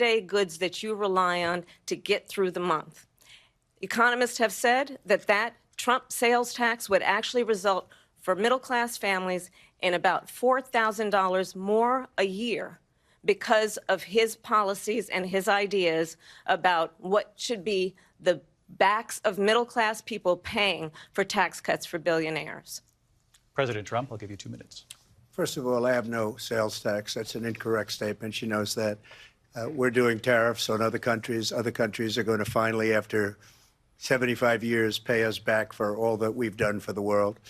day goods that you rely on to get through the month. Economists have said that that Trump sales tax would actually result for middle-class families in about $4,000 more a year because of his policies and his ideas about what should be the backs of middle-class people paying for tax cuts for billionaires. President Trump, I'll give you 2 minutes. First of all, I have no sales tax. That's an incorrect statement. She knows that. We're doing tariffs on other countries. Other countries are going to finally, after 75 years, pay us back for all that we've done for the world.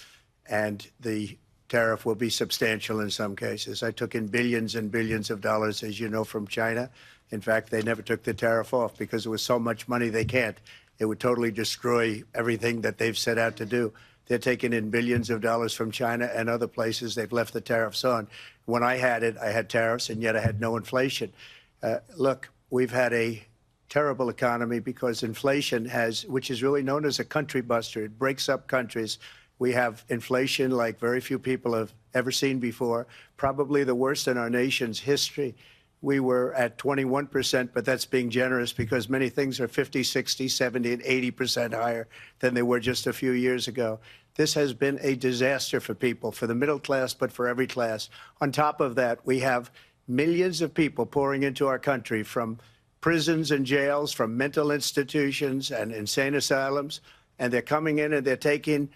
And the tariff will be substantial in some cases. I took in billions and billions of dollars, as you know, from China. In fact, they never took the tariff off because it was so much money they can't. It would totally destroy everything that they've set out to do. They're taking in billions of dollars from China and other places. They've left the tariffs on. When I had it, I had tariffs, and yet I had no inflation. Look, we've had a terrible economy because inflation has, which is really known as a country buster. It breaks up countries. We have inflation like very few people have ever seen before, probably the worst in our nation's history. We were at 21%, but that's being generous because many things are 50, 60, 70, and 80% higher than they were just a few years ago. This has been a disaster for people, for the middle class, but for every class. On top of that, we have millions of people pouring into our country from prisons and jails, from mental institutions and insane asylums, and they're coming in and they're taking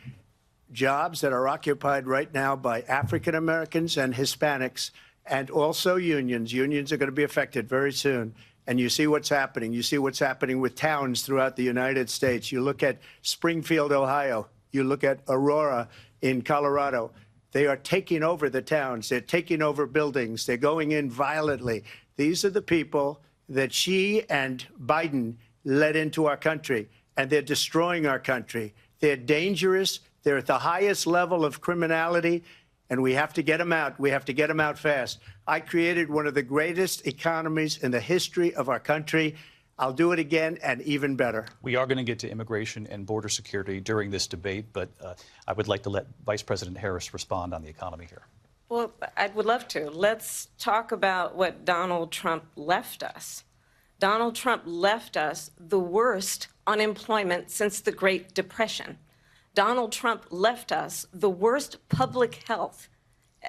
jobs that are occupied right now by African Americans and Hispanics, and also unions. Unions are going to be affected very soon. And you see what's happening. You see what's happening with towns throughout the United States. You look at Springfield, Ohio. You look at Aurora in Colorado. They are taking over the towns. They're taking over buildings. They're going in violently. These are the people that she and Biden led into our country, and they're destroying our country. They're dangerous. They're at the highest level of criminality, and we have to get them out. We have to get them out fast. I created one of the greatest economies in the history of our country. I'll do it again and even better. We are going to get to immigration and border security during this debate, but I would like to let Vice President Harris respond on the economy here. Well, I would love to. Let's talk about what Donald Trump left us. Donald Trump left us the worst unemployment since the Great Depression. Donald Trump left us the worst public health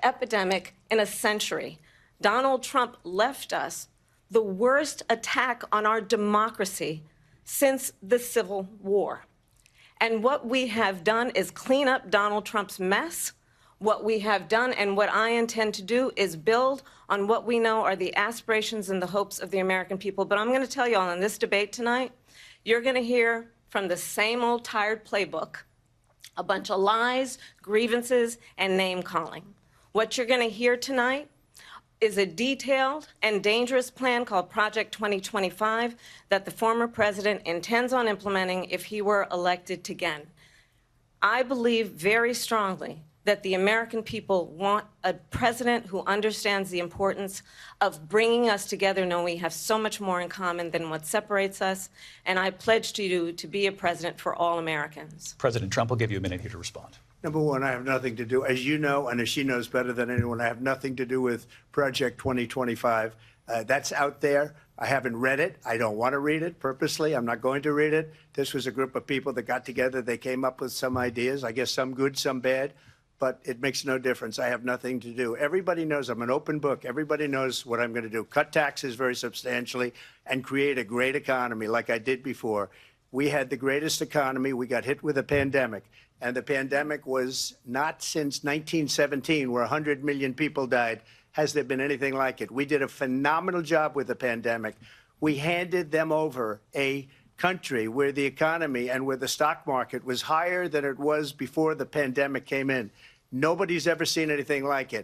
epidemic in a century. Donald Trump left us the worst attack on our democracy since the Civil War. And what we have done is clean up Donald Trump's mess. What we have done and what I intend to do is build on what we know are the aspirations and the hopes of the American people. But I'm going to tell you all in this debate tonight, you're going to hear from the same old tired playbook, a bunch of lies, grievances, and name-calling. What you're going to hear tonight is a detailed and dangerous plan called Project 2025 that the former president intends on implementing if he were elected again. I believe very strongly that the American people want a president who understands the importance of bringing us together, knowing we have so much more in common than what separates us. And I pledge to you to be a president for all Americans. President Trump, will give you a minute here to respond. Number one, I have nothing to do, as you know, and as she knows better than anyone, I have nothing to do with Project 2025. That's out there. I haven't read it. I don't want to read it purposely. I'm not going to read it. This was a group of people that got together. They came up with some ideas, I guess some good, some bad. But it makes no difference. I have nothing to do. Everybody knows I'm an open book. Everybody knows what I'm going to do. Cut taxes very substantially and create a great economy like I did before. We had the greatest economy. We got hit with a pandemic. And the pandemic was not since 1917, where 100 million people died, has there been anything like it. We did a phenomenal job with the pandemic. We handed them over a country where the economy and where the stock market was higher than it was before the pandemic came in. Nobody's ever seen anything like it.